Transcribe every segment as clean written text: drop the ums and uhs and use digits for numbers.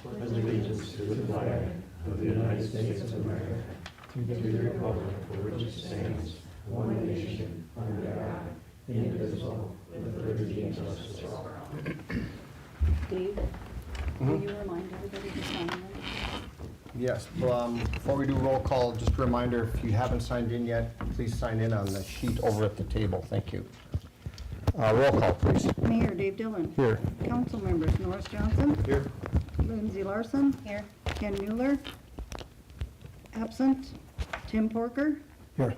pledge allegiance to the flag of the United States of America, to the republic for which it stands, one nation, under God, indivisible, with liberty and justice for all. Dave, will you remind everybody to sign in? Yes, before we do roll call, just a reminder, if you haven't signed in yet, please sign in on the sheet over at the table. Thank you. Roll call, please. Mayor Dave Dillon. Here. Council members Norris Johnson. Here. Lindsee Larson. Here. Ken Mueller. Absent. Tim Porker. Here.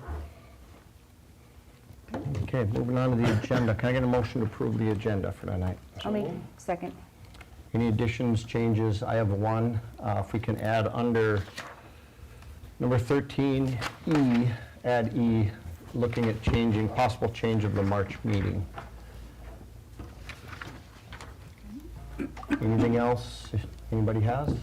Okay, moving on to the agenda. Can I get a motion to approve the agenda for tonight? I'll make second. Any additions, changes? I have one. If we can add under number 13E, add E, looking at changing, possible change of the March meeting. Anything else anybody has?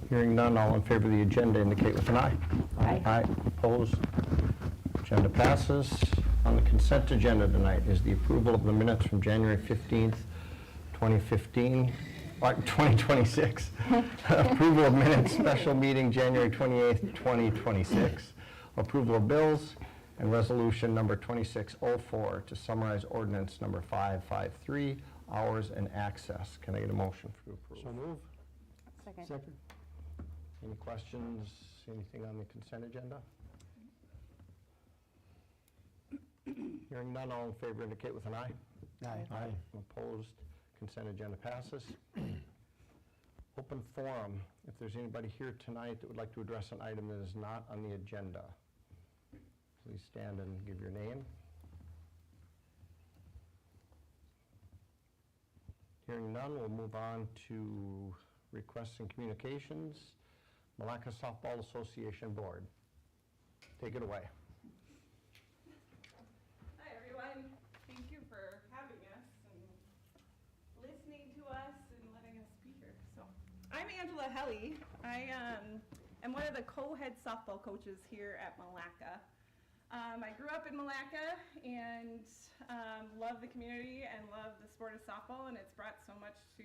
Hearing none, all in favor of the agenda indicate with an eye. Aye. Aye, opposed. Agenda passes. On the consent agenda tonight is the approval of the minutes from January 15th, 2026. Approval of minutes, special meeting January 28th, 2026. Approval of bills and resolution number 2604 to summarize ordinance number 553, hours and access. Can I get a motion for approval? So move. Second. Any questions, anything on the consent agenda? Hearing none, all in favor indicate with an eye. Aye. Aye. Opposed, consent agenda passes. Open forum, if there's anybody here tonight that would like to address an item that is not on the agenda, please stand and give your name. Hearing none, we'll move on to requests and communications. Milaca Softball Association Board. Take it away. Hi, everyone. Thank you for having us and listening to us and letting us be here. So, I'm Angela Helly. I am one of the co-head softball coaches here at Milaca. I grew up in Milaca and love the community and love the sport of softball, and it's brought so much to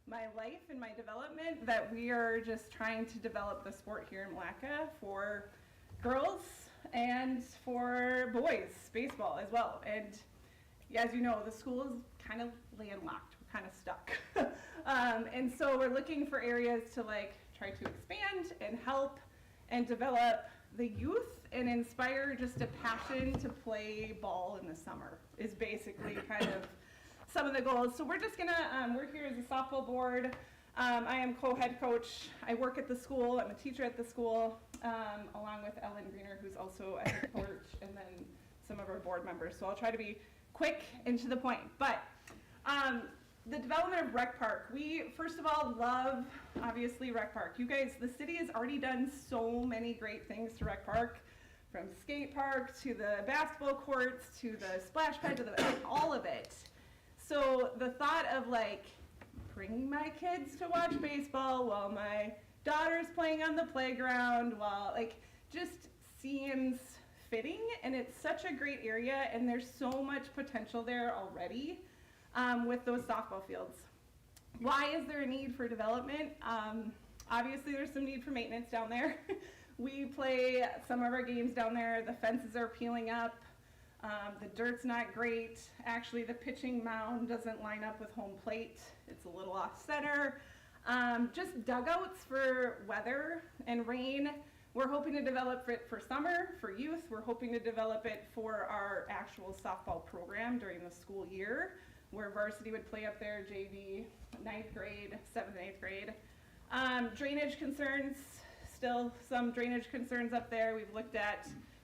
my life and my development that we are just trying to develop the sport here in Milaca for girls and for boys, baseball as well. And as you know, the school is kind of landlocked. We're kind of stuck. And so we're looking for areas to try to expand and help and develop the youth and inspire just a passion to play ball in the summer is basically kind of some of the goals. So we're just gonna, we're here as a softball board. I am co-head coach. I work at the school. I'm a teacher at the school, along with Ellen Greener, who's also a head coach, and then some of our board members. So I'll try to be quick and to the point. But the development of Rec Park, we first of all love, obviously, Rec Park. You guys, the city has already done so many great things to Rec Park, from skate park to the basketball courts to the splash pad to all of it. So the thought of bringing my kids to watch baseball while my daughter's playing on the playground, while just seems fitting, and it's such a great area, and there's so much potential there already with those softball fields. Why is there a need for development? Obviously there's some need for maintenance down there. We play some of our games down there. The fences are peeling up. The dirt's not great. Actually, the pitching mound doesn't line up with home plate. It's a little off center. Just dugouts for weather and rain. We're hoping to develop it for summer, for youth. We're hoping to develop it for our actual softball program during the school year, where varsity would play up there, JV, 9th grade, 7th and 8th grade. Drainage concerns, still some drainage concerns up there.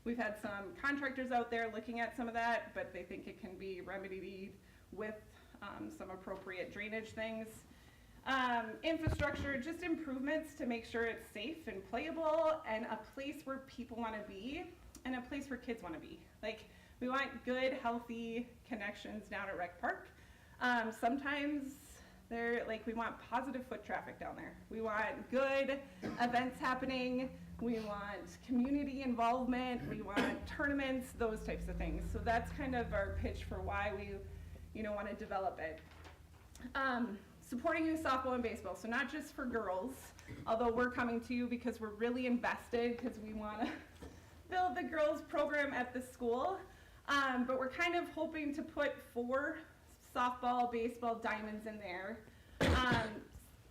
We've had some contractors out there looking at some of that, but they think it can be remedied with some appropriate drainage things. Infrastructure, just improvements to make sure it's safe and playable and a place where people want to be and a place where kids want to be. We want good, healthy connections down at Rec Park. Sometimes we want positive foot traffic down there. We want good events happening. We want community involvement. We want tournaments, those types of things. So that's kind of our pitch for why we, want to develop it. Supporting youth softball and baseball, so not just for girls, although we're coming to you because we're really invested because we want to build the girls program at the school. But we're kind of hoping to put 4 softball, baseball diamonds in there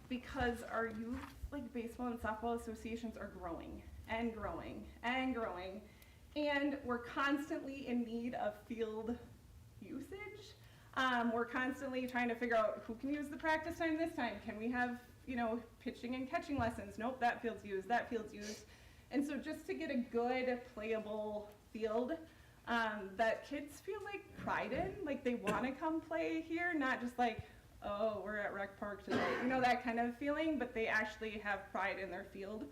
because our youth, like baseball and softball associations are growing and growing and growing. And we're constantly in need of field usage. We're constantly trying to figure out who can use the practice time this time. Can we have, pitching and catching lessons? Nope, that field's used, that field's used. And so just to get a good, playable field that kids feel like pride in, like they want to come play here, not just like, oh, we're at Rec Park today, that kind of feeling, but they actually have pride in their field.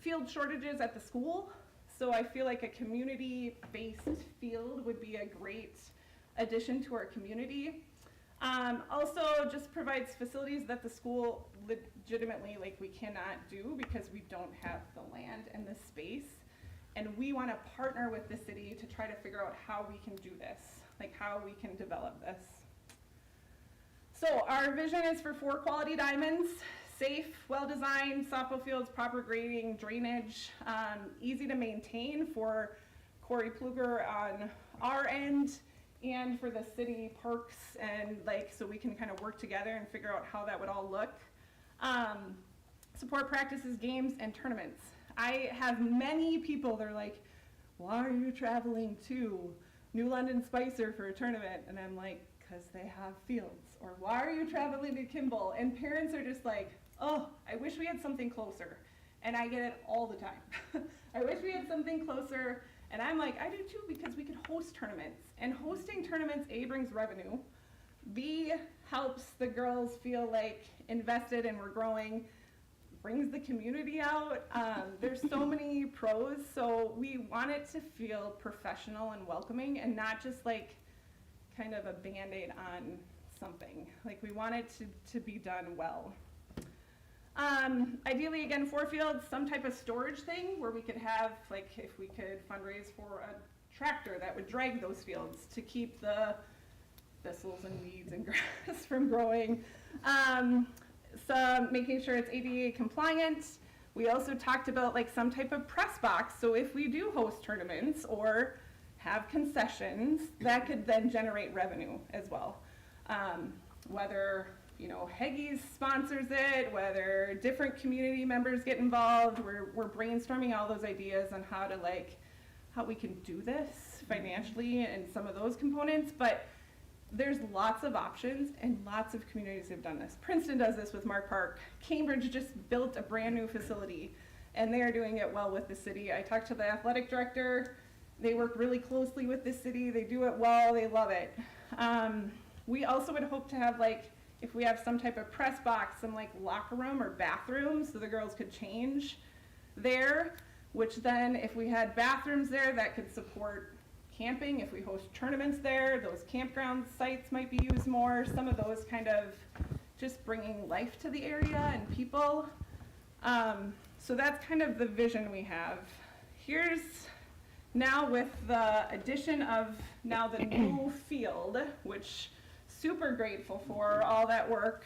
Field shortages at the school. So I feel like a community-based field would be a great addition to our community. Also just provides facilities that the school legitimately, we cannot do because we don't have the land and the space. And we want to partner with the city to try to figure out how we can do this, how we can develop this. So our vision is for 4 quality diamonds: safe, well-designed softball fields, proper grading, drainage, easy to maintain for Corey Pluger on our end, and for the city parks, and so we can kind of work together and figure out how that would all look. Support practices, games, and tournaments. I have many people, they're like, why are you traveling to New London Spicer for a tournament? And I'm like, because they have fields. Or why are you traveling to Kimball? And parents are just like, oh, I wish we had something closer. And I get it all the time. I wish we had something closer. And I'm like, I do too, because we could host tournaments. And hosting tournaments, A, brings revenue. B, helps the girls feel invested and we're growing. Brings the community out. There's so many pros. So we want it to feel professional and welcoming and not just kind of a Band-Aid on something. We want it to be done well. Ideally, again, 4 fields, some type of storage thing where we could have, if we could fundraise for a tractor that would drag those fields to keep the thistles and weeds and grass from growing. So making sure it's ADA compliant. We also talked about some type of press box. So if we do host tournaments or have concessions, that could then generate revenue as well. Whether Heggy's sponsors it, whether different community members get involved, we're brainstorming all those ideas on how to how we can do this financially and some of those components, but there's lots of options and lots of communities have done this. Princeton does this with Mark Park. Cambridge just built a brand new facility and they are doing it well with the city. I talked to the athletic director. They work really closely with the city. They do it well, they love it. We also would hope to have if we have some type of press box, some locker room or bathroom so the girls could change there, which then if we had bathrooms there that could support camping. If we host tournaments there, those campground sites might be used more. Some of those kind of just bringing life to the area and people. So that's kind of the vision we have. Here's now with the addition of now the new field, which super grateful for all that work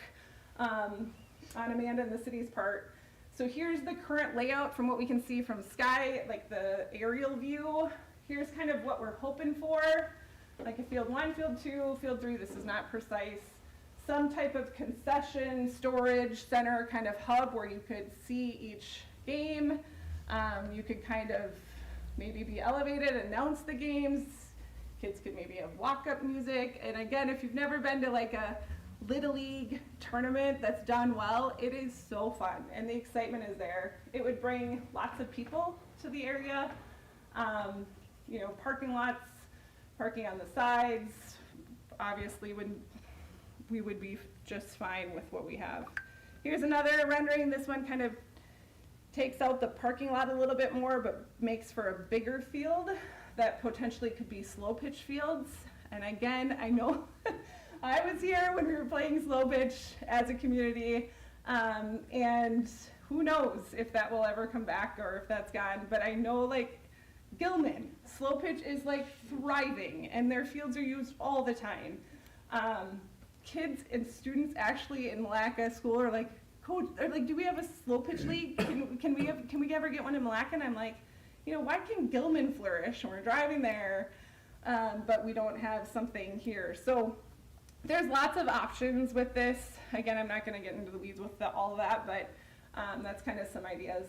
on Amanda and the city's part. So here's the current layout from what we can see from sky, the aerial view. Here's kind of what we're hoping for, a field 1, field 2, field 3, this is not precise. Some type of concession, storage center kind of hub where you could see each game. You could kind of maybe be elevated, announce the games. Kids could maybe have walk-up music. And again, if you've never been to a Little League tournament that's done well, it is so fun and the excitement is there. It would bring lots of people to the area. Parking lots, parking on the sides, obviously we would be just fine with what we have. Here's another rendering. This one kind of takes out the parking lot a little bit more, but makes for a bigger field that potentially could be slow pitch fields. And again, I know I was here when we were playing slow pitch as a community, and who knows if that will ever come back or if that's gone, but I know Gilman, slow pitch is thriving and their fields are used all the time. kids and students actually in Milaca school are like, coach, or like, do we have a slow pitch league? Can we ever get one in Milaca? And I'm like, you know, why can Gilman flourish? And we're driving there, but we don't have something here. So there's lots of options with this. Again, I'm not going to get into the weeds with all of that, but that's kind of some ideas.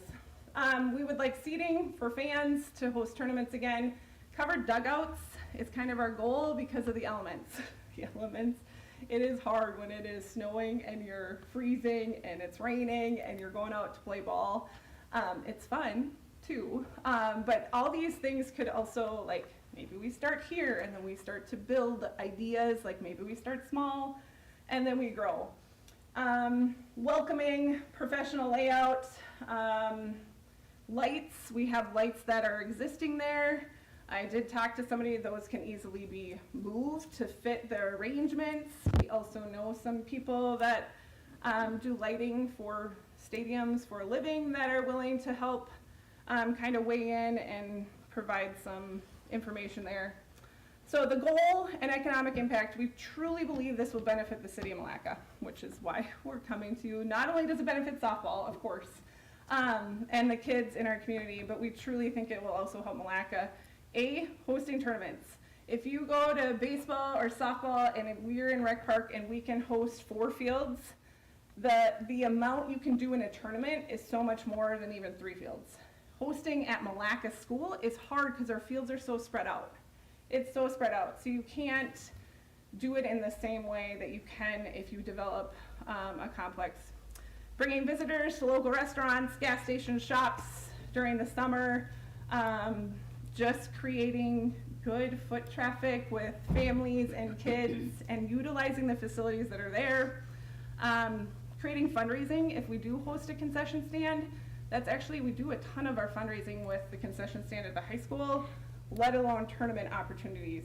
We would like seating for fans to host tournaments again. Covered dugouts is kind of our goal because of the elements. The elements. It is hard when it is snowing and you're freezing and it's raining and you're going out to play ball. It's fun too, but all these things could also, like, maybe we start here and then we start to build ideas, like maybe we start small and then we grow. Welcoming, professional layout, lights, we have lights that are existing there. I did talk to somebody, those can easily be moved to fit their arrangements. We also know some people that do lighting for stadiums for a living that are willing to help kind of weigh in and provide some information there. So the goal and economic impact, we truly believe this will benefit the city of Milaca, which is why we're coming to you. Not only does it benefit softball, of course, and the kids in our community, but we truly think it will also help Milaca. Hosting tournaments. If you go to baseball or softball and we're in Rec Park and we can host 4 fields, the amount you can do in a tournament is so much more than even 3 fields. Hosting at Milaca School is hard because our fields are so spread out. It's so spread out, so you can't do it in the same way that you can if you develop a complex. Bringing visitors to local restaurants, gas stations, shops during the summer, just creating good foot traffic with families and kids and utilizing the facilities that are there. Creating fundraising, if we do host a concession stand, that's actually, we do a ton of our fundraising with the concession stand at the high school, let alone tournament opportunities.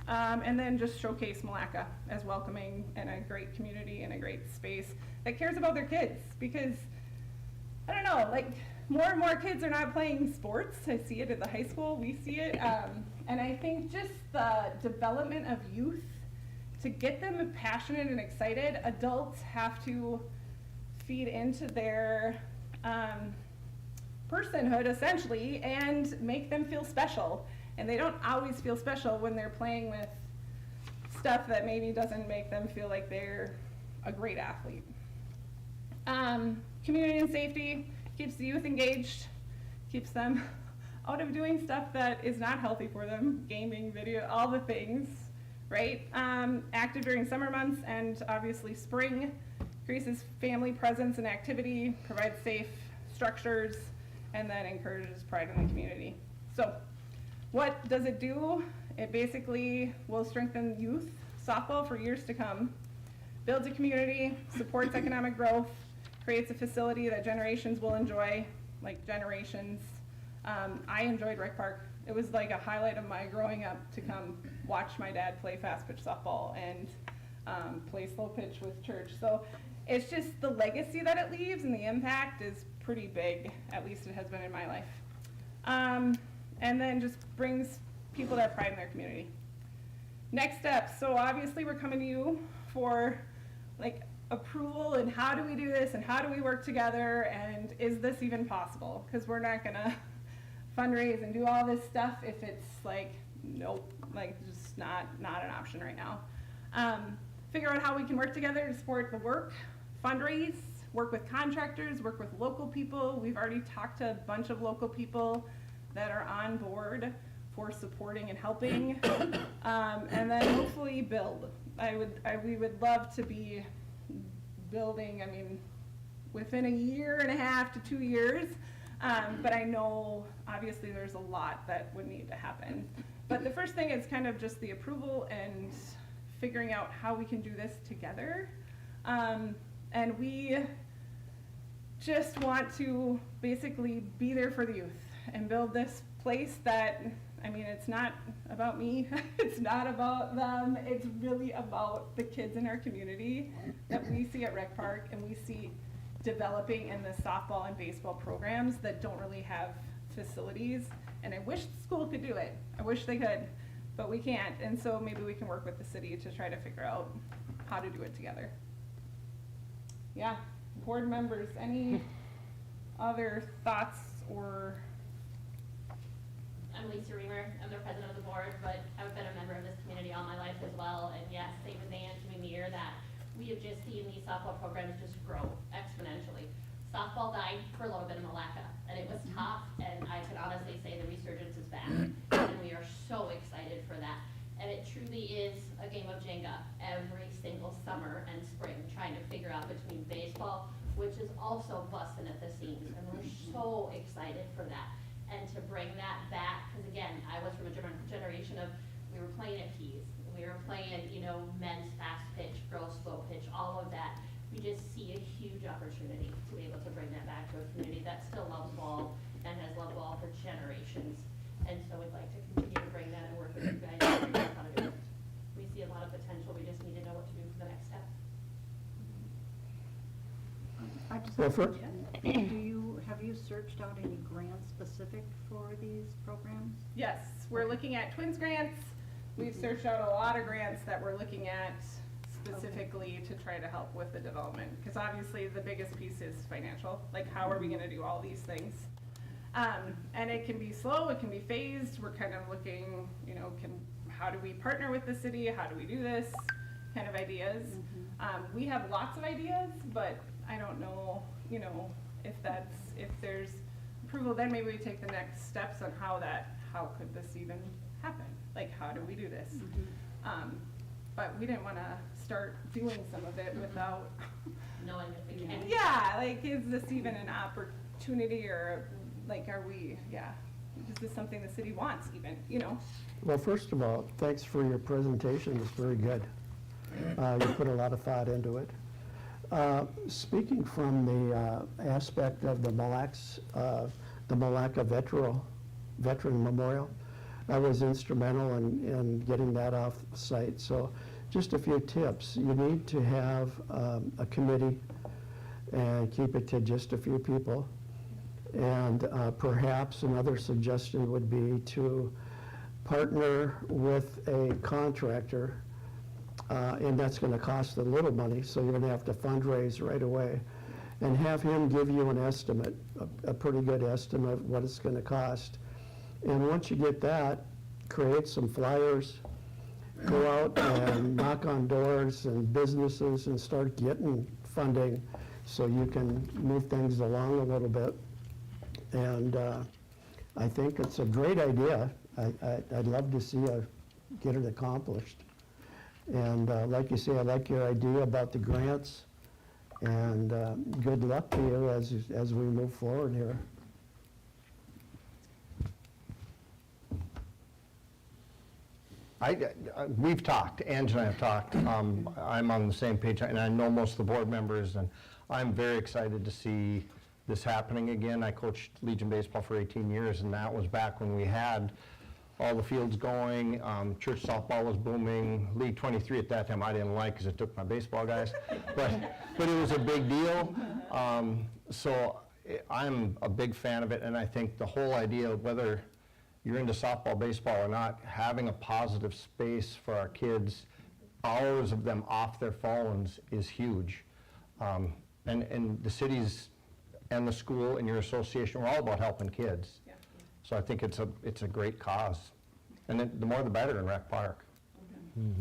And then just showcase Milaca as welcoming and a great community and a great space that cares about their kids, because, I don't know, like, more and more kids are not playing sports. I see it at the high school, we see it. And I think just the development of youth, to get them passionate and excited, adults have to feed into their personhood, essentially, and make them feel special. And they don't always feel special when they're playing with stuff that maybe doesn't make them feel like they're a great athlete. Community and safety. Keeps the youth engaged, keeps them out of doing stuff that is not healthy for them, gaming, video, all the things, right? Active during summer months and obviously spring, increases family presence and activity, provides safe structures, and then encourages pride in the community. So what does it do? It basically will strengthen youth softball for years to come, builds a community, supports economic growth, creates a facility that generations will enjoy, like generations. I enjoyed Rec Park. It was like a highlight of my growing up to come watch my dad play fast pitch softball and play slow pitch with church. So it's just the legacy that it leaves and the impact is pretty big, at least it has been in my life. And then just brings people that pride in their community. Next steps, so obviously we're coming to you for like approval and how do we do this and how do we work together and is this even possible? Because we're not gonna fundraise and do all this stuff if it's like, nope, like just not an option right now. Figure out how we can work together to support the work, fundraise, work with contractors, work with local people. We've already talked to a bunch of local people that are on board for supporting and helping, and then hopefully build. We would love to be building, I mean, within a year and a half to 2 years, but I know obviously there's a lot that would need to happen. But the first thing is kind of just the approval and figuring out how we can do this together. And we just want to basically be there for the youth and build this place that, I mean, it's not about me, it's not about them, it's really about the kids in our community that we see at Rec Park and we see developing in the softball and baseball programs that don't really have facilities. And I wish the school could do it, I wish they could, but we can't. And so maybe we can work with the city to try to figure out how to do it together. Yeah, board members, any other thoughts or? I'm Lisa Reamer, I'm the president of the board, but I've been a member of this community all my life as well, and yes, same as Ange, we mirror that. We have just seen these softball programs just grow exponentially. Softball died for a little bit in Milaca, and it was tough, and I can honestly say the resurgence is back, and we are so excited for that. And it truly is a game of Jenga every single summer and spring, trying to figure out between baseball, which is also busting at the seams, and we're so excited for that. And to bring that back, because again, I was from a different generation of, we were playing at Keys, we were playing, you know, men's fast pitch, girls slow pitch, all of that. We just see a huge opportunity to be able to bring that back to a community that still loves ball and has loved ball for generations. And so we'd like to continue to bring that and work with you guys to figure out how to do it. We see a lot of potential, we just need to know what to do for the next step. I just Well, have a question. Have you searched out any grants specific for these programs? Yes, we're looking at Twins grants. We've searched out a lot of grants that we're looking at specifically to try to help with the development. Because obviously the biggest piece is financial, like how are we gonna do all these things? And it can be slow, it can be phased. We're kind of looking, you know, how do we partner with the city? How do we do this? Kind of ideas. We have lots of ideas, but I don't know, you know, if there's approval, then maybe we take the next steps on how could this even happen? Like, how do we do this? But we didn't wanna start doing some of it without, Knowing if we can. yeah, like, is this even an opportunity or, like, is this something the city wants even, you know? Well, first of all, thanks for your presentation, it's very good. You put a lot of thought into it. Speaking from the aspect of the Milaca Veteran Memorial, I was instrumental in getting that off site. So just a few tips. You need to have a committee and keep it to just a few people. And perhaps another suggestion would be to partner with a contractor, and that's going to cost a little money, so you're going to have to fundraise right away, and have him give you an estimate, a pretty good estimate of what it's going to cost. And once you get that, create some flyers, go out and knock on doors and businesses and start getting funding so you can move things along a little bit. And I think it's a great idea. I'd love to see get it accomplished. And like you say, I like your idea about the grants, and good luck to you as we move forward here. We've talked, Ange and I have talked. I'm on the same page, and I know most of the board members, and I'm very excited to see this happening again. I coached Legion Baseball for 18 years, and that was back when we had all the fields going. Church softball was booming. League 23 at that time I didn't like because it took my baseball guys, but it was a big deal. So I'm a big fan of it, and I think the whole idea of whether you're into softball, baseball or not, having a positive space for our kids, hours of them off their phones is huge. And the cities and the school and your association, we're all about helping kids. Yeah. So I think it's a great cause. And then the more the better in Rec Park.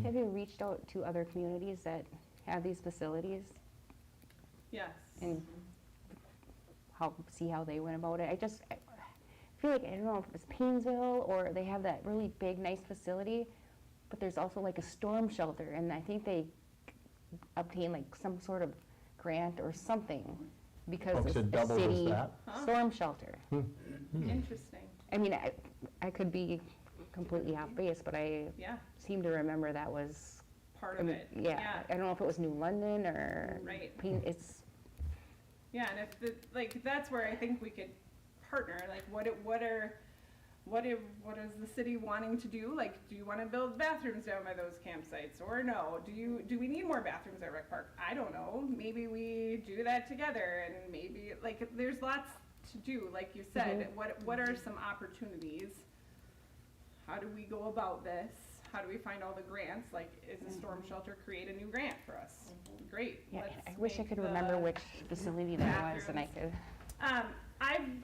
Have you reached out to other communities that have these facilities Yes. and see how they went about it? I feel like, I don't know if it's Painesville or they have that really big, nice facility, but there's also like a storm shelter, and I think they obtain like some sort of grant or something because it's it a doubles as city that? storm shelter. Interesting. I mean, I could be completely off base, but I Yeah, seem to remember that was, part of it. yeah, I don't know if it was New London or Right. it's, Yeah, and if that's where I think we could partner, like what is the city wanting to do? Like, do you want to build bathrooms down by those campsites, or no? Do we need more bathrooms at Rec Park? I don't know. Maybe we do that together, and maybe, like, there's lots to do, like you said. What are some opportunities? How do we go about this? how do we find all the grants? Like, is the storm shelter create a new grant for us? Great. Yeah, let's I wish I make could the remember which facility that was and I bathrooms. could.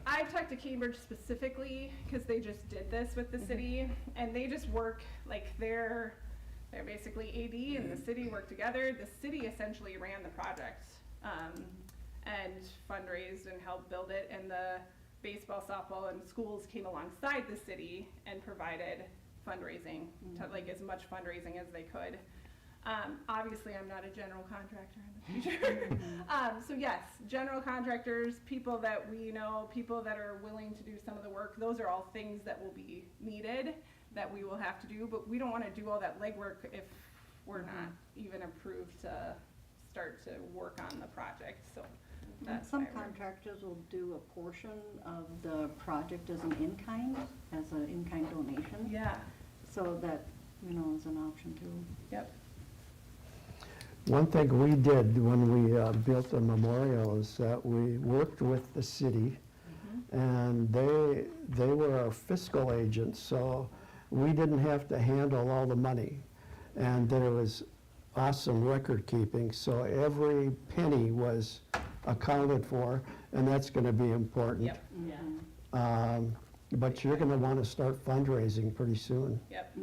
I've talked to Cambridge specifically because they just did this with the city, and they just work, like, they're basically AD and the city work together. The city essentially ran the project, and fundraised and helped build it, and the baseball, softball, and schools came alongside the city and provided fundraising, to, like, as much fundraising as they could. Obviously, I'm not a general contractor in the future. So yes, general contractors, people that we know, people that are willing to do some of the work, those are all things that will be needed, that we will have to do, but we don't want to do all that legwork if we're not even approved to start to work on the project, so that's Some why we're- contractors will do a portion of the project as an in-kind, as an in-kind donation. Yeah, So that, is an option too. yep. One thing we did when we built the memorial is that we worked with the city, and they were our fiscal agents, so we didn't have to handle all the money. And there was awesome record keeping, so every penny was accounted for, and that's going to be important. Yep, yeah, But you're going to want to start fundraising pretty soon. yep,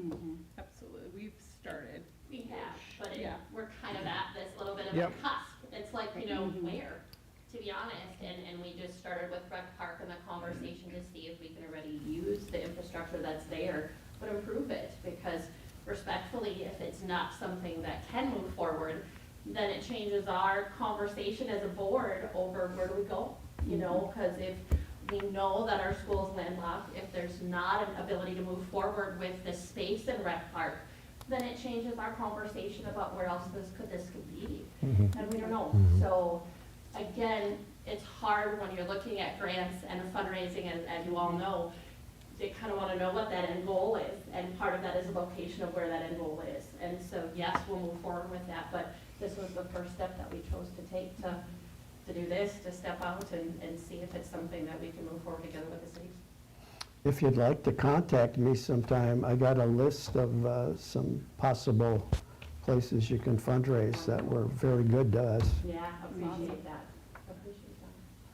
absolutely. We've started. We have, but Yeah. we're kind of at this little bit of Yep. a cusp. It's like, where, to be honest, and we just started with Rec Park and the conversation to see if we can already use the infrastructure that's there, but improve it, because respectfully, if it's not something that can move forward, then it changes our conversation as a board over where do we go, because if we know that our school's landlocked, if there's not an ability to move forward with this space in Rec Park, then it changes our conversation about where else this could be, and we don't know. So, again, it's hard when you're looking at grants and fundraising, as you all know, they kind of want to know what that end goal is, and part of that is the location of where that end goal is. And so, yes, we'll move forward with that, but this was the first step that we chose to take to do this, to step out and see if it's something that we can move forward together with the city. If you'd like to contact me sometime, I got a list of some possible places you can fundraise that were very good to us. Yeah, appreciate that. Appreciate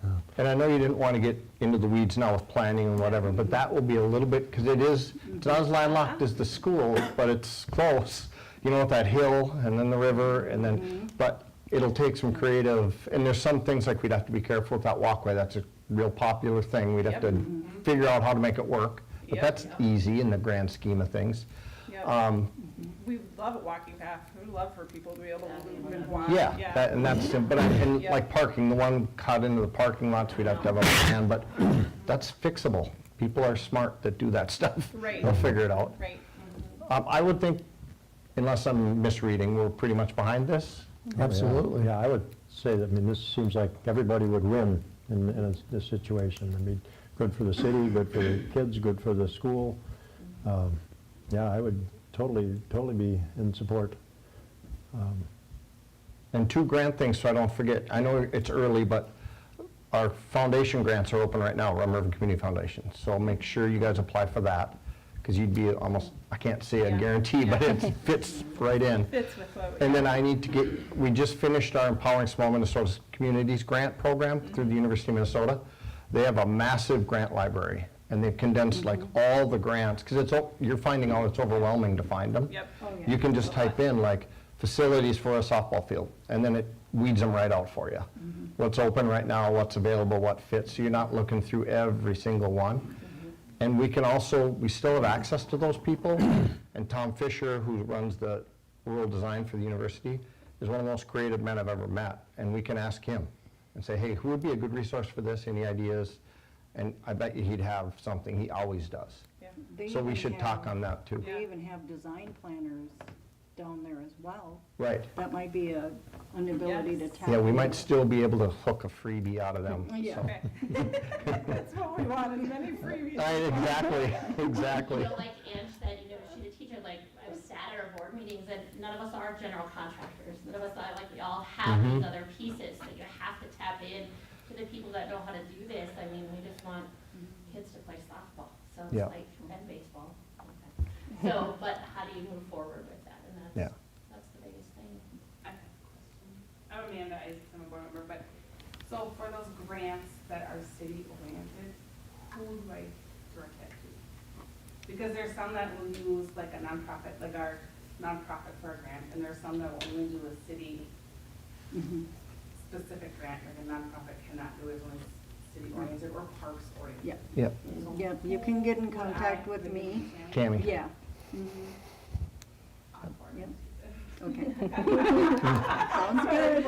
that. And I know you didn't want to get into the weeds now with planning and whatever, but that will be a little bit, because it's not as landlocked as the school, but it's close. With that hill and then the river and then, but it'll take some creative, and there's some things like we'd have to be careful with that walkway. That's a real popular thing. We'd have to figure out how to make it work. But Yep. that's easy in the grand scheme of things. Yep. We love a walking path. We'd love for people to be able to move and walk. Yeah, and that's, but and Yeah. like parking, the one cut into the parking lots, we'd have to have a plan, but that's fixable. People are smart that do that stuff. Right. They'll figure it out. Right. I would think, unless I'm misreading, we're pretty much behind this. Absolutely. Yeah, I would say that, this seems like everybody would win in this situation. Good for the city, good for the kids, good for the school. Yeah, I would totally be in support. And two grant things, so I don't forget, I know it's early, but our foundation grants are open right now, Rum River Community Foundation. So make sure you guys apply for that, because you'd be almost, I can't say a Yeah. guarantee, but it fits right in. Fits with what. And then I need to get, we just finished our Empowering Small Minnesota Communities grant program through the University of Minnesota. They have a massive grant library, and they've condensed like all the grants, because you're finding out it's overwhelming to find them. Yep. You can just type in like facilities for a softball field, and then it weeds them right out for you. What's open right now, what's available, what fits, so you're not looking through every single one. And we still have access to those people, and Tom Fisher, who runs the rural design for the university, is one of the most creative men I've ever met, and we can ask him and say, hey, who would be a good resource for this, any ideas? And I bet you he'd have something, he always does. Yeah. They So we even should talk have- on that too. They even have design planners down there as well. Right. That might be an ability to Yes. tap. Yeah, we might into. still be able to hook a freebie out of them. Yeah. so. Okay. That's what we want, as many freebies. Exactly. Like Ange said, she's a teacher, like, I've sat at our board meetings, and none of us are general contractors. None of us are, like, we all have these other pieces that you have to tap in to the people that know how to do this. I mean, we just want kids to play softball, so it's Yeah. like, and baseball. Okay. So, but how do you we move forward with that, and Yeah. that's the biggest thing. I have a question. I'm Amanda, I'm a board member, but, so for those grants that are city-oriented, who do I direct that to? Because there's some that will use like a nonprofit, like our nonprofit for a grant, and there's some that will only do a city-specific grant, like a nonprofit cannot do it, it's only city-oriented or parks-oriented. Yeah. Yep. So Yeah, you can get in contact with me. Tammy? Yeah. Mhm. On board. Yep. Okay. Sounds good.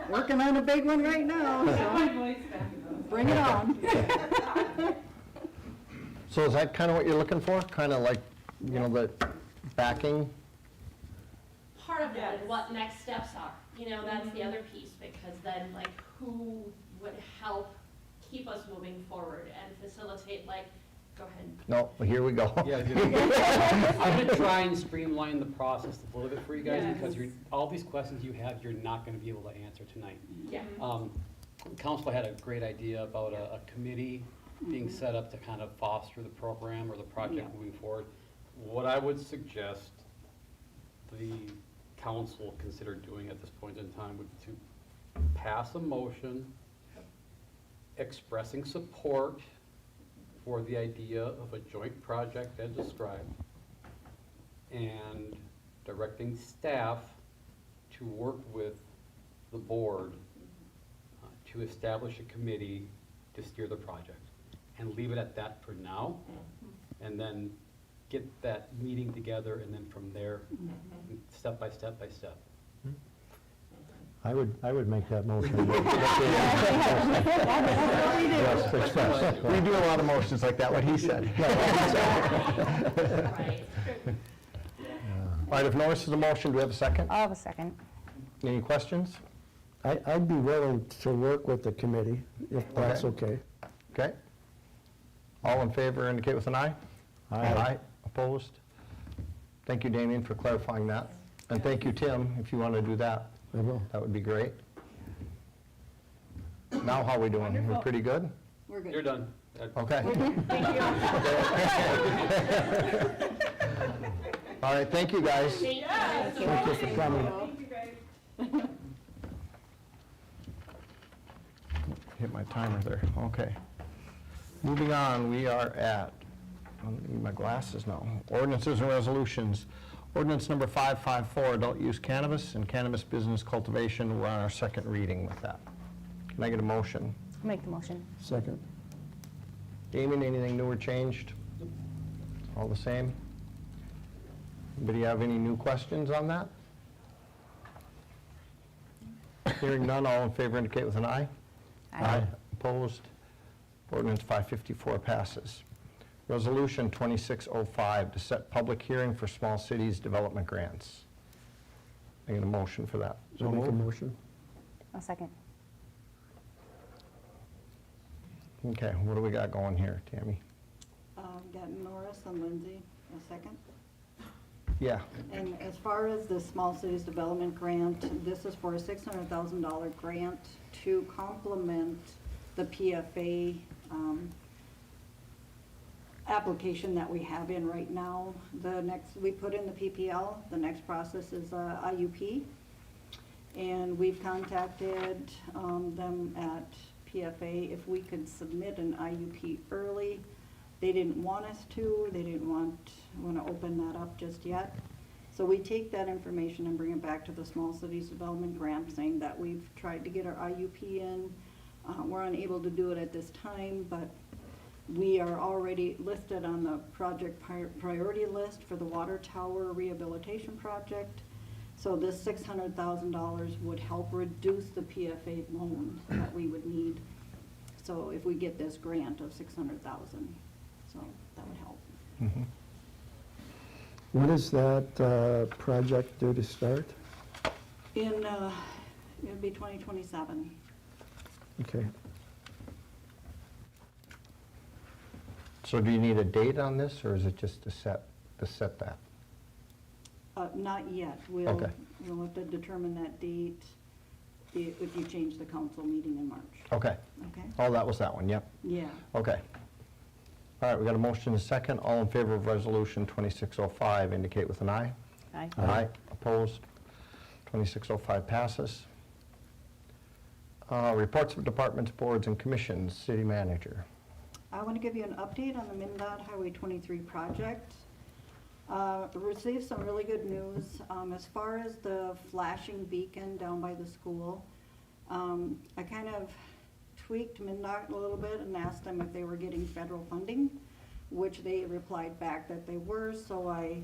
Working on a big one right now, My so voice back though. bring it on. So is that kind of what you're looking for? Kind of like, you know, the backing? Part of that is Yes. what next steps are, you know, that's the other piece, because then, like, who would help keep us moving forward and facilitate, like, go ahead. No, well, here we go. Yeah, I'm gonna try and streamline the process a little bit for you guys, Yes. because all these questions you have, you're not gonna be able to answer tonight. Yeah. Council had a great idea about a committee being set up to kind of foster the program or the project Yeah. moving forward. What I would suggest the council consider doing at this point in time would to pass a motion expressing support for the idea of a joint project as described, and directing staff to work with the board to establish a committee to steer the project, and leave it at that for now, and then get that meeting together, and then from there, step by step by step. I would make that motion. Yes, express. We do a lot of motions like that, what he said. Right. All right, if Norris is a motion, do we have a second? I'll have a second. Any questions? I'd be willing to work with the committee, if that's okay. Okay. All in favor indicate with an eye. Aye. Opposed? Thank you, Damien, for clarifying that. And thank you, Tim, if you want to do that. I will. That would be great. Now, how are we doing? We're pretty good? We're good. You're done. Okay. All right, thank you, guys. Thank you. Thank you for coming. Thank you, guys. Hit my timer there, okay. Moving on, we are at, I need my glasses now. Ordinances and resolutions. Ordinance number 554, adult use cannabis and cannabis business cultivation. We're on our second reading with that. Can I get a motion? I'll make the motion. Second. Damien, anything new or changed? All the same? Anybody have any new questions on that? Hearing none, all in favor indicate with an eye. Opposed? Ordinance 554 passes. Resolution 2605 to set public hearing for small cities development grants. I get a motion for that. I'll make a motion. I'll second. Okay, what do we got going here, Tammy? Got Norris and Lindsee, a second. Yeah, And as far as the Small Cities Development Grant, this is for a $600,000 grant to complement the PFA application that we have in right now. We put in the PPL, the next process is IUP. And we've contacted them at PFA if we could submit an IUP early. They didn't want us to, they didn't want to open that up just yet. So we take that information and bring it back to the Small Cities Development Grant, saying that we've tried to get our IUP in. We're unable to do it at this time, but we are already listed on the project priority list for the water tower rehabilitation project. So this $600,000 would help reduce the PFA loan that we would need. So if we get this grant of $600,000, so that would help. When is that project due to start? It'll be 2027. Okay. so do you need a date on this, or is it just to set that? Not yet. Okay. We'll have to determine that date if you change the council meeting in March. Okay. Okay? Oh, that was that one, yep. Yeah. Okay. All right, we got a motion and a second. All in favor of Resolution 2605 indicate with an aye. Aye. Aye. Opposed? 2605 passes. Reports of departments, boards, and commissions. City manager. I want to give you an update on the MnDOT Highway 23 project. Received some really good news. As far as the flashing beacon down by the school, I kind of tweaked MnDOT a little bit and asked them if they were getting federal funding, which they replied back that they were, so I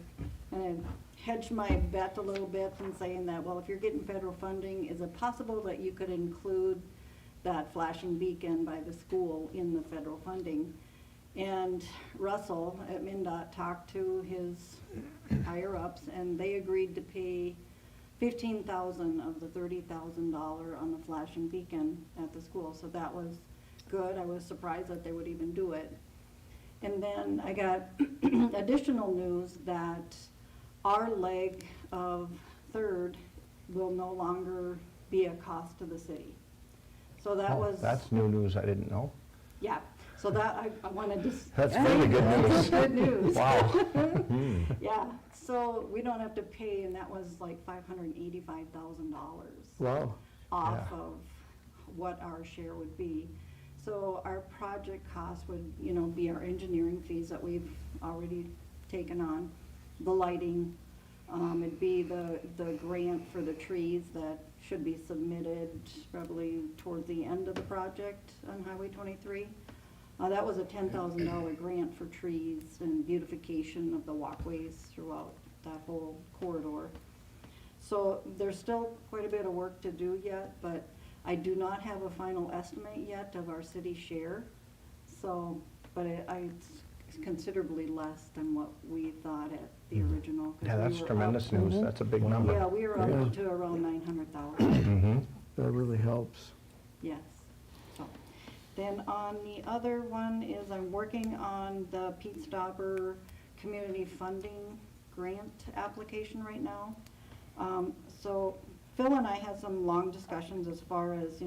kind of hedged my bet a little bit in saying that, well, if you're getting federal funding, is it possible that you could include that flashing beacon by the school in the federal funding? And Russell at MnDOT talked to his higher-ups, and they agreed to pay $15,000 of the $30,000 on the flashing beacon at the school. So that was good. I was surprised that they would even do it. And then I got additional news that our leg of Third will no longer be a cost to the city. So that was... That's new news I didn't know. Yeah. So that, I wanted to... That's really good news. Good news. Wow. Yeah, so we don't have to pay, and that was like $585,000 Wow. off Yeah. of what our share would be. So our project cost would, be our engineering fees that we've already taken on, the lighting, it'd be the grant for the trees that should be submitted probably towards the end of the project on Highway 23. That was a $10,000 grant for trees and beautification of the walkways throughout that whole corridor. So there's still quite a bit of work to do yet, but I do not have a final estimate yet of our city share. So, but it's considerably less than what we thought at the original. 'cause Yeah, we that's were tremendous up- news. That's a big number. Yeah, we were up Yeah. to around 900,000. Mm-hmm. That really helps. Yes. So, then on the other one is I'm working on the Pete Stopper Community Funding Grant application right now. So Phil and I had some long discussions as far as,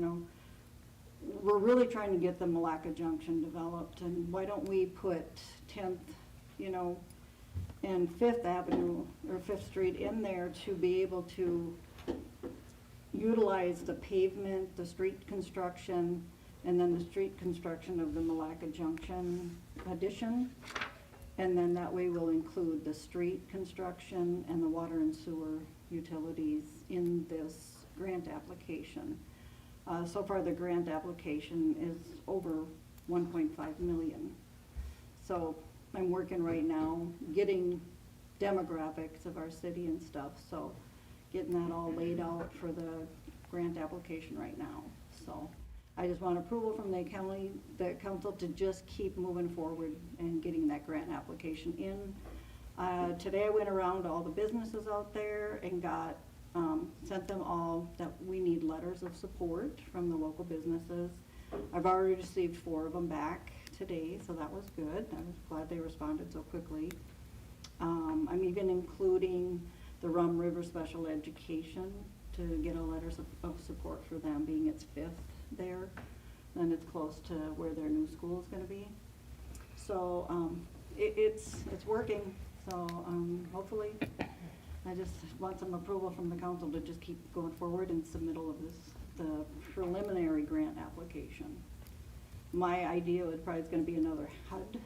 we're really trying to get the Milaca Junction developed, and why don't we put 10th, and 5th Avenue or 5th Street in there to be able to utilize the pavement, the street construction, and then the street construction of the Milaca Junction addition. And then that way we'll include the street construction and the water and sewer utilities in this grant application. So far, the grant application is over 1.5 million. So I'm working right now, getting demographics of our city and stuff, so getting that all laid out for the grant application right now. So I just want approval from the council to just keep moving forward and getting that grant application in. Today I went around to all the businesses out there and sent them all that we need letters of support from the local businesses. I've already received 4 of them back today, so that was good. I was glad they responded so quickly. I'm even including the Rum River Special Education to get a letter of support for them, being its 5th there, and it's close to where their new school is going to be. So it's working. So hopefully, I just want some approval from the council to just keep going forward and submittal of the preliminary grant application. My idea was probably it's going to be another HUD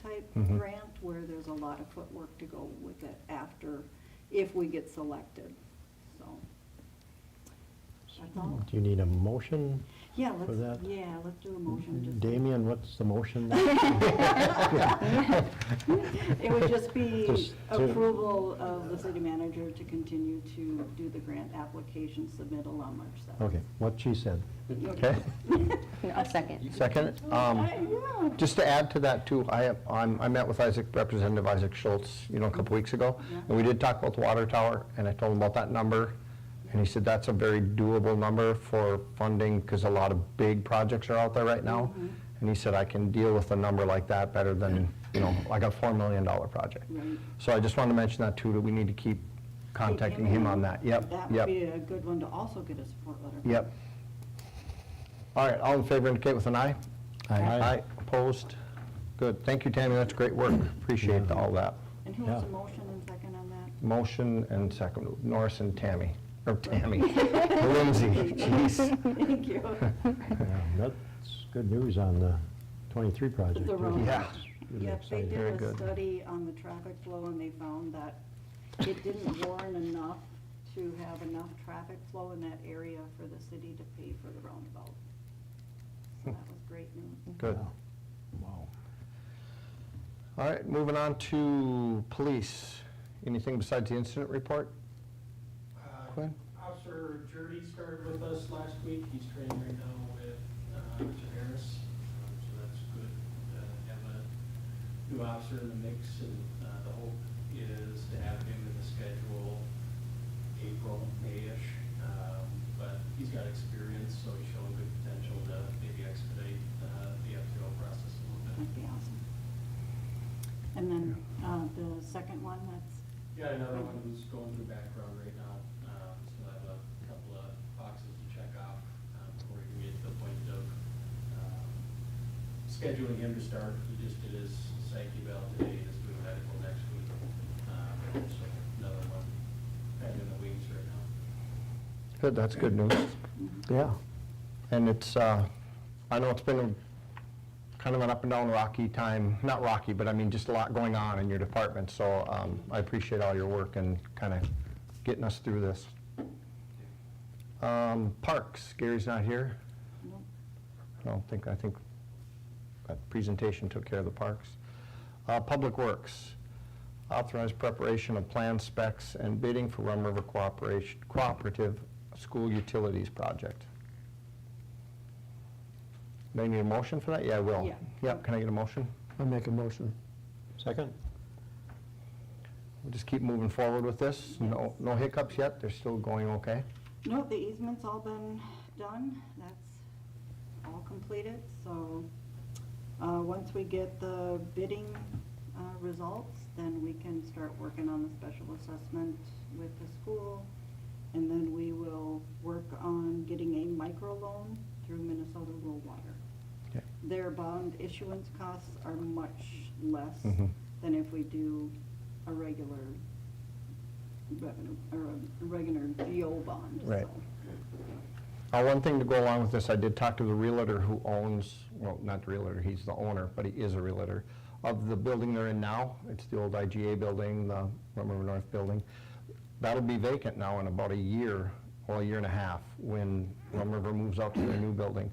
type grant where there's a lot of footwork to go with it after, if we get selected. So that's all. Do you need a motion? Yeah, for that? let's do a motion. Just Damien, what's the motion there? It would just be Just to- approval of the city manager to continue to do the grant application submittal on March 7th. Okay, what she said. Okay. A second. Second. Yeah. Just to add to that too, I met with Representative Isaac Schultz, a couple weeks ago, and we did talk about the water tower, and I told him about that number, and he said that's a very doable number for funding, because a lot of big projects are out there right now, and he said I can deal with a number like that better than, like a $4 million project. Right. So I just wanted to mention that too, that we need to keep contacting him on that. Yep, That would yep, be a good one to also get a support letter. yep. All right, all in favor indicate with an aye. Aye. Opposed? Good. Thank you, Tammy. That's great work. Appreciate all that. And who was Yeah. the motion and second on that? Motion and second, Norris and Tammy, or Tammy, Lindsee, jeez. Thank you. Yeah, that's good news on the 23 project. The too. road. Yeah. Really Yep, they exciting. Very did a good. study on the traffic flow, and they found that it didn't warrant enough to have enough traffic flow in that area for the city to pay for the roundabout. So that was great news. Good. Wow. All right, moving on to police. Anything besides the incident report? Quinn? Officer Jurdy started with us last week. He's training right now with Mr. Harris, so that's good. Have a new officer in the mix, and the hope is to have him in the schedule April, May-ish. But he's got experience, so he's showing good potential to maybe expedite the FTO process a little bit. That'd be awesome. And then the second one, that's, Got another one who's going through background right now, so I have a couple of boxes to check off before we can get to the point of scheduling him to start. He just did his psych eval today, he's doing medical next week. So another one kind of in the wings right now. Good, that's good news. Yeah. And it's, I know it's been kind of an up and down rocky time, not rocky, but I mean just a lot going on in your department, so I appreciate all your work and kind of getting us through this. Parks, Gary's not here? nope. I think that presentation took care of the parks. Public Works, authorized preparation of plan specs and bidding for Rum River Cooperative School Utilities Project. Do I need a motion for that? Yeah, I will. Yeah. Yep, can I get a motion? I make a motion. Second? We'll just keep moving forward with this? No hiccups yet? They're still going okay? No, the easement's all been done, that's all completed, so, once we get the bidding, results, then we can start working on the special assessment with the school, and then we will work on getting a microloan through Minnesota Rural Water. Okay. Their bond issuance costs are much less Mhm. than if we do a regular revenue, or a regular GO bond. Right. so. One thing to go along with this, I did talk to the realtor who owns, well, not the realtor, he's the owner, but he is a realtor, of the building they're in now. It's the old IGA building, the Rum River North building. That'll be vacant now in about a year, or a year and a half, when Rum River moves out to their new building.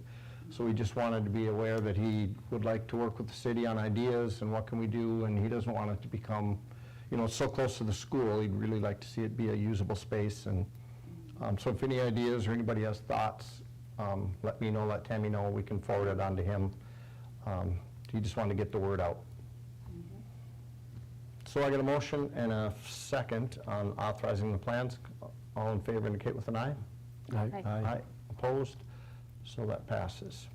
So we just wanted to be aware that he would like to work with the city on ideas and what can we do, and he doesn't want it to become, it's so close to the school, he'd really like to see it be a usable space. And so if any ideas or anybody has thoughts, let me know, let Tammy know, we can forward it on to him. He just wanted to get the word out. So I get a motion and a second on authorizing the plans. All in favor indicate with an aye. Aye. Aye. Opposed? So that passes.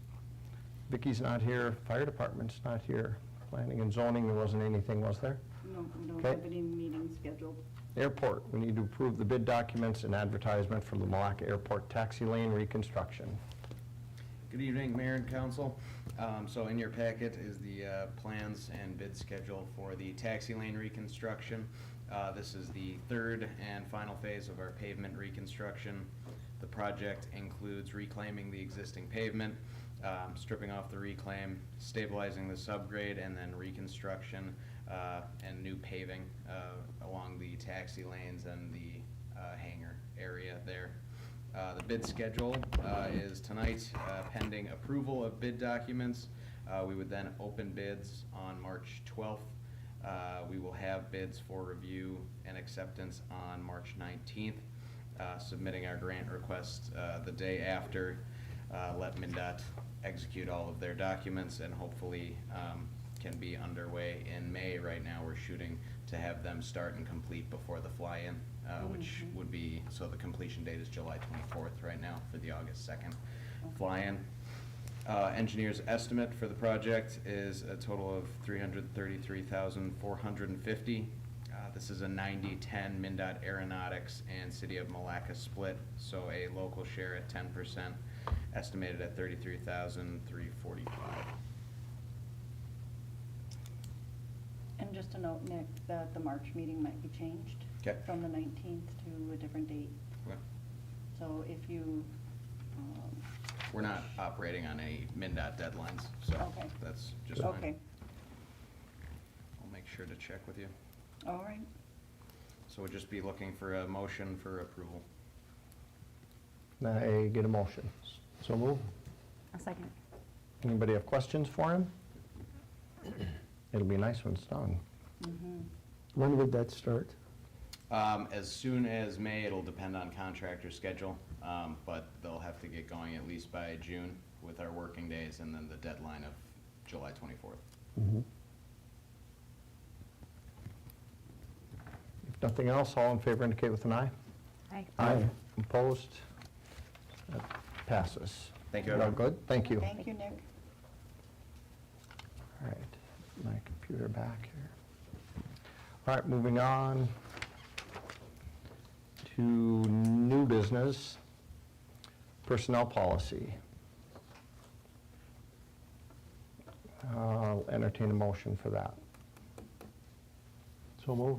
Vicky's not here, fire department's not here, planning and zoning, there wasn't anything, was there? No, we don't Okay. have any meetings scheduled. Airport, we need to approve the bid documents and advertisement for the Milaca Airport taxi lane reconstruction. Good evening, Mayor and Council. So in your packet is the plans and bid schedule for the taxi lane reconstruction. This is the third and final phase of our pavement reconstruction. The project includes reclaiming the existing pavement, stripping off the reclaim, stabilizing the subgrade, and then reconstruction and new paving along the taxi lanes and the hangar area there. The bid schedule is tonight, pending approval of bid documents. We would then open bids on March 12th. We will have bids for review and acceptance on March 19th, submitting our grant request the day after. Let MnDOT execute all of their documents and hopefully can be underway in May. Right now, we're shooting to have them start and complete before the fly-in, which would be, so the completion date is July 24th right now for the August 2nd fly-in. Engineer's estimate for the project is a total of $333,450. This is a 90-10 MnDOT Aeronautics and City of Milaca split, so a local share at 10%, estimated at $33,345. And just to note, Nick, that the March meeting might be changed. Okay. From the 19th to a different date. Okay. So if you, We're not operating on any MnDOT deadlines, so Okay. that's just fine. okay, I'll make sure to check with you. all right. So we'll just be looking for a motion for approval. I get a motion. So move. A second. Anybody have questions for him? It'll be nice when it's done. Mhm. When would that start? As soon as May, it'll depend on contractor schedule, but they'll have to get going at least by June with our working days and then the deadline of July 24th. Mhm. If nothing else, all in favor indicate with an eye. Aye. Aye. Opposed? That passes. Thank you, All everyone. good? Thank you. Thank you, Nick. All right, my computer back here. All right, moving on to new business, personnel policy. I'll entertain a motion for that. So move.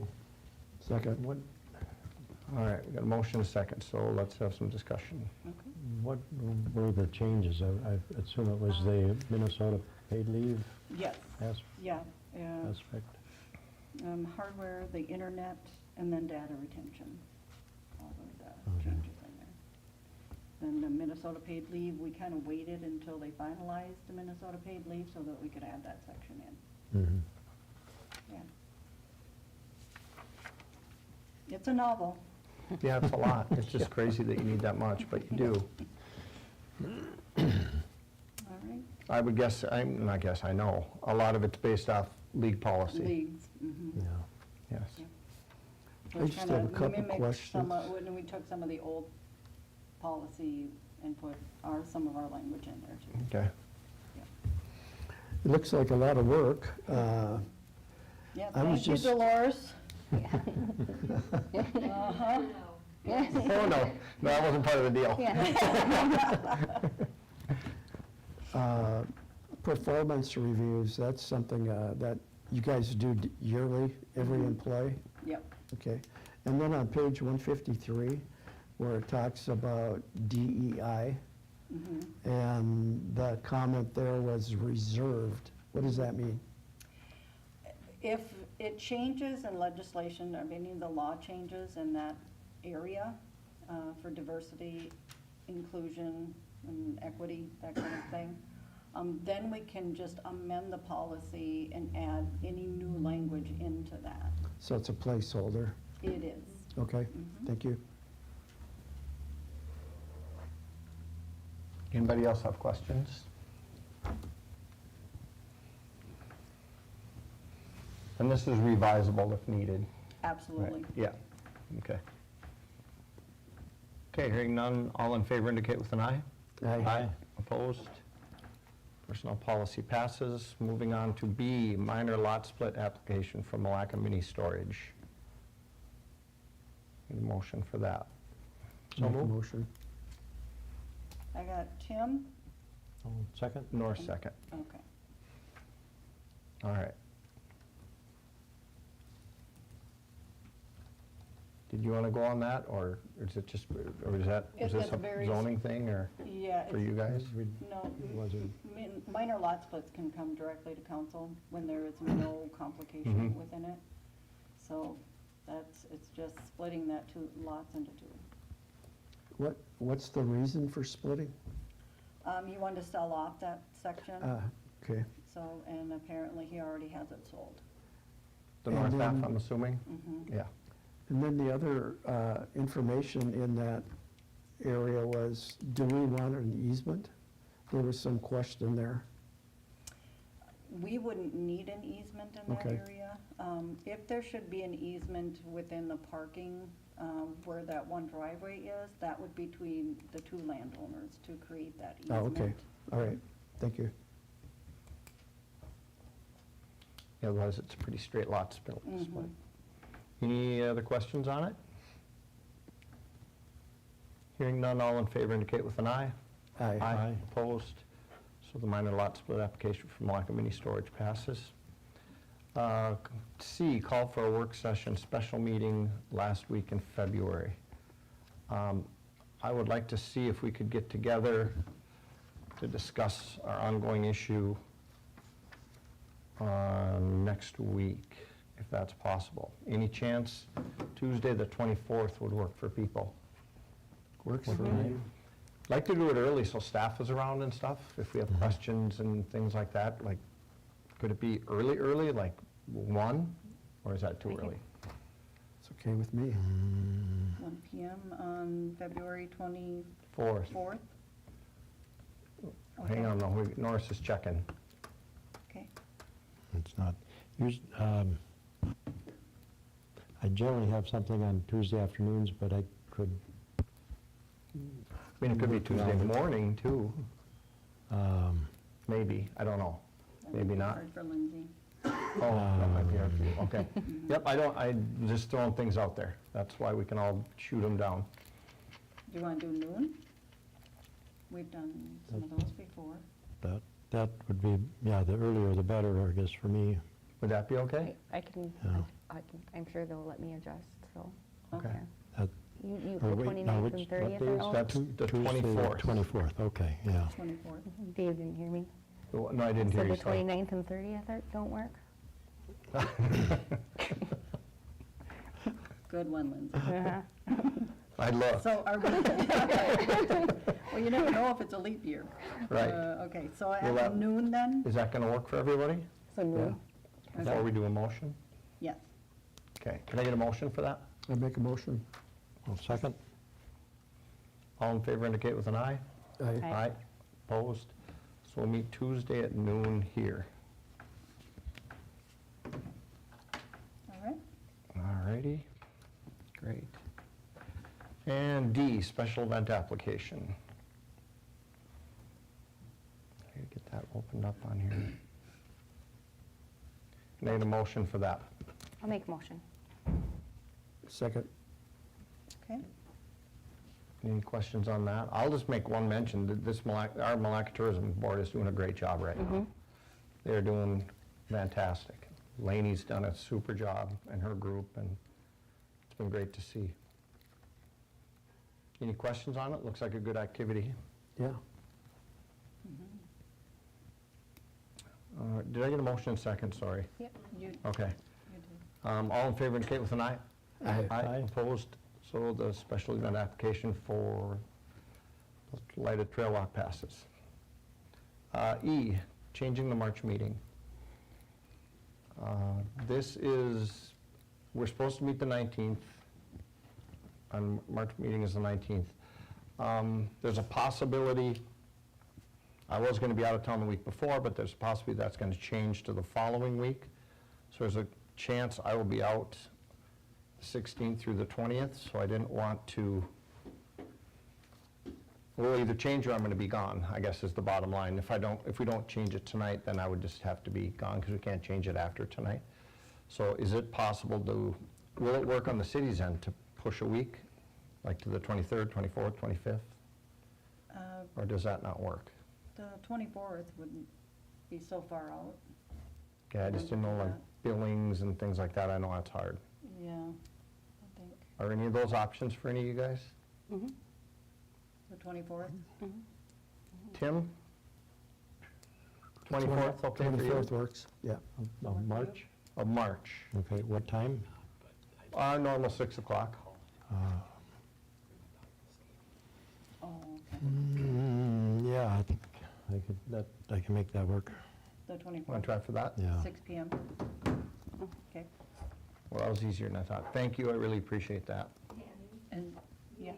Second. All right, we got a motion and a second, so let's have some discussion. Okay. What were the changes? I assume it was the Minnesota paid leave Yes, yeah. aspect. Hardware, the internet, and then data retention. All of the Okay. changes in there. Then the Minnesota paid leave, we kind of waited until they finalized the Minnesota paid leave so that we could add that section in. Mhm. Yeah. It's a novel. Yeah, it's a lot. It's just crazy that you need that much, but you do. All right. I would guess, not guess, I know, a lot of it's based off league policy. Leagues. Mhm. Yeah. Yes. I Which just kinda have a couple mimics questions. when we took some of the old policy and put some of our language in there too. Okay. It looks like a lot of work. Yeah, I was thank you, just- Dolores. Uh-huh. Oh, no, that wasn't part of the deal. Performance reviews, that's something that you guys do yearly, every employee? Yep. Okay. And then on page 153, where it talks about DEI, Mhm. and the comment there was reserved. What does that mean? If it changes in legislation, or any of the law changes in that area for diversity, inclusion, and equity, that kind of thing, then we can just amend the policy and add any new language into that. So it's a placeholder. It is. Okay, Mhm. thank you. Anybody else have questions? And this is revisable if needed. Absolutely. Right, yeah, okay. Okay, hearing none, all in favor indicate with an eye. Aye. Opposed? Personnel policy passes. Moving on to B, minor lot split application for Milaca Mini Storage. Need a motion for that. Make a motion. I got Tim. Second? Norris second. Okay. All right. Did you want to go on that, or is it just, or is that, is this It's a very- zoning thing, or Yeah. for you guys? No, Was it- minor lot splits can come directly to council when there is no complication Mhm. within it. So it's just splitting that two lots into two. What's the reason for splitting? You wanted to sell off that section, Okay. so, and apparently he already has it sold. The And north half, then- I'm assuming? Mhm. Yeah. And then the other information in that area was, do we want an easement? There was some question there. We wouldn't need an easement in that Okay. area. If there should be an easement within the parking, where that one driveway is, that would be between the two landowners to create that Oh, easement. okay, all right, thank you. Yeah, otherwise it's a pretty straight lot split. Mhm. Any other questions on it? Hearing none, all in favor indicate with an eye. Aye. Opposed? So the minor lot split application for Milaca Mini Storage passes. C, call for a work session special meeting last week in February. I would like to see if we could get together to discuss our ongoing issue next week, if that's possible. Any chance Tuesday, the 24th would work for people? Works for me. Like to do it early so staff is around and stuff, if we have questions and things like that. Like, could it be early, like 1, or is that too early? It's okay with me. 1 PM on February 4th. 24th? Hang on, no, Norris is checking. Okay. It's not, I generally have something on Tuesday afternoons, but I could, I mean, it could be Tuesday morning too, um, maybe, I don't know. That Maybe would be not. hard for Lindsay. Oh, that might be hard for you, okay. Yep, I'm just throwing things out there. That's why we can all shoot them down. Do you want to do noon? We've done some of those before. that would be, yeah, the earlier the better, I guess, for me. Would that be okay? I can, Yeah. I'm sure they'll let me adjust, so. Okay. That- You or the wait, now 29th which- and what 30th day are is out? That's the Tuesday, 24th. 24th, okay, yeah. 24th. Dave didn't hear me. No, I didn't hear So you, the sorry. 29th and 30th don't work? Good one, Lindsay. Uh-huh. I looked, So are we, well, you never know if it's a leap year. right. Okay, so Will at that- noon then? Is that gonna work for everybody? So noon? Before we do a motion? Yes. Okay, can I get a motion for that? I make a motion. Well, second? All in favor indicate with an eye. Aye. Aye. Opposed? So we'll meet Tuesday at noon here. All right. All righty, great. And D, special event application. Okay, get that opened up on here. Can I get a motion for that? I'll make a motion. Second. Okay. Any questions on that? I'll just make one mention, that our Milaca Tourism Board is doing a great job right now. They're doing fantastic. Lainey's done a super job and her group, and it's been great to see. Any questions on it? Looks like a good activity. Yeah. Did I get a motion in second? Sorry. Yep. You Okay. do. All in favor indicate with an eye. Aye. Aye. Opposed? So the special event application for lighted trail walk passes. E, changing the March meeting. This is, we're supposed to meet the 19th. And March meeting is the 19th. There's a possibility, I was going to be out of town the week before, but there's a possibility that's going to change to the following week. So there's a chance I will be out the 16th through the 20th, so I didn't want to, we'll either change or I'm going to be gone, I guess is the bottom line. If we don't change it tonight, then I would just have to be gone because we can't change it after tonight. So is it possible will it work on the city's end to push a week, like to the 23rd, 24th, 25th? Or does that not work? The 24th wouldn't be so far out. Okay, I just didn't know, like, billings and things like that, I know that's hard. Yeah, I think. Are any of those options for any of you guys? The 24th? Tim? 24th, okay for you? 24th works, yeah. Of March? Of March. Okay, what time? Our normal 6 o'clock. Oh, okay. Yeah, I think I can make that work, The Want to 24th, try for that? yeah. 6 PM. Okay. Well, that was easier than I thought. Thank you, I really appreciate that. And, yeah.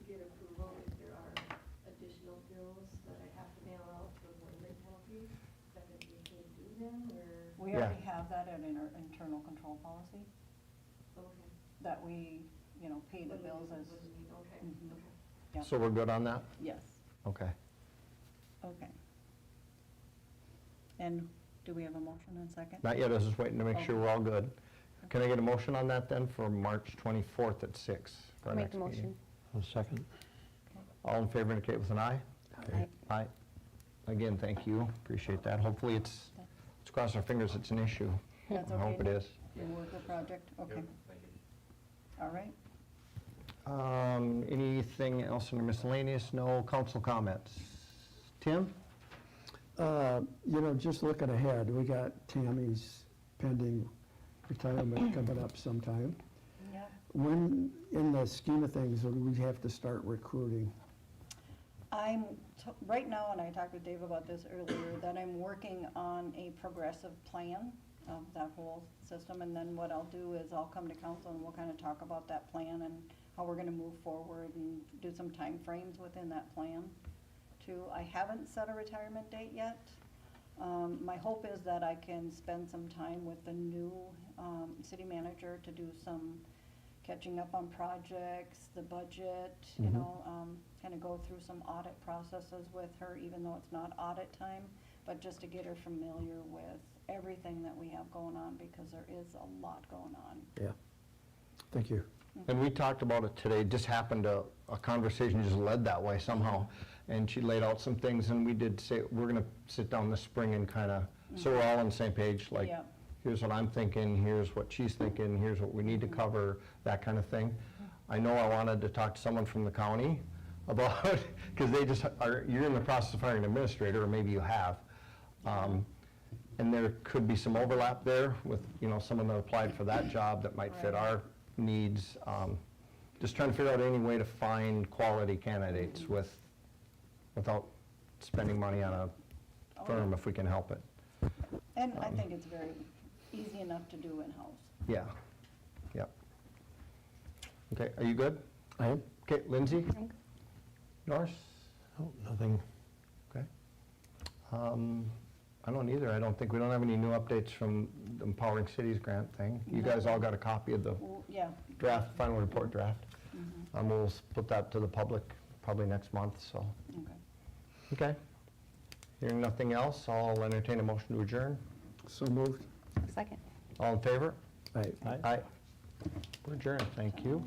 Get approval if there are additional bills that I have to mail out for avoidance penalties, that would be okay to do them, or? We Yeah. already have that in our internal control policy, Okay. that we, pay the bills as, Okay, Mhm. okay. yeah, So we're good on that? yes, Okay. okay. And do we have a motion and second? Not yet, I was just waiting to make sure we're all good. Can I get a motion on that then for March 24th at 6 for our I'll make next the meeting? motion. A second? All in favor indicate with an eye. Aye. Aye. Again, thank you, appreciate that. Hopefully let's cross our fingers it's an issue. That's I okay? hope it is. Your worker project, okay. All right. Anything else under miscellaneous? No council comments? Tim? Just looking ahead, we got Tammy's pending retirement coming up sometime. Yeah. When, in the scheme of things, do we have to start recruiting? Right now, and I talked with Dave about this earlier, that I'm working on a progressive plan of that whole system, and then what I'll do is I'll come to council and we'll kind of talk about that plan and how we're gonna move forward and do some timeframes within that plan too. I haven't set a retirement date yet. My hope is that I can spend some time with the new city manager to do some catching up on projects, the budget, kind of go through some audit processes with her, even though it's not audit time, but just to get her familiar with everything that we have going on, because there is a lot going on. Yeah. Thank you. And we talked about it today, just happened a conversation just led that way somehow. And she laid out some things, and we did say, we're gonna sit down this spring and kind of, so we're all on the same page, like, Yeah. here's what I'm thinking, here's what she's thinking, here's what we need to cover, that kind of thing. I know I wanted to talk to someone from the county about, because they just are, you're in the process of hiring an administrator, or maybe you have. And there could be some overlap there with, someone that applied for that job that might fit our needs. Just trying to figure out any way to find quality candidates without spending money on a firm if we can help it. And I think it's very easy enough to do in-house. Yeah, yep. Okay, are you good? I am. Okay, Lindsay? Norris? Oh, nothing. Okay. I don't either. I don't think, we don't have any new updates from the Empowering Cities grant thing. You guys all got a copy of the Yeah. draft, final report draft. We'll put that to the public probably next month, so. Okay. Okay. Hearing nothing else, I'll entertain a motion to adjourn. So moved. Second. All in favor? Aye. Aye. We're adjourned, thank you.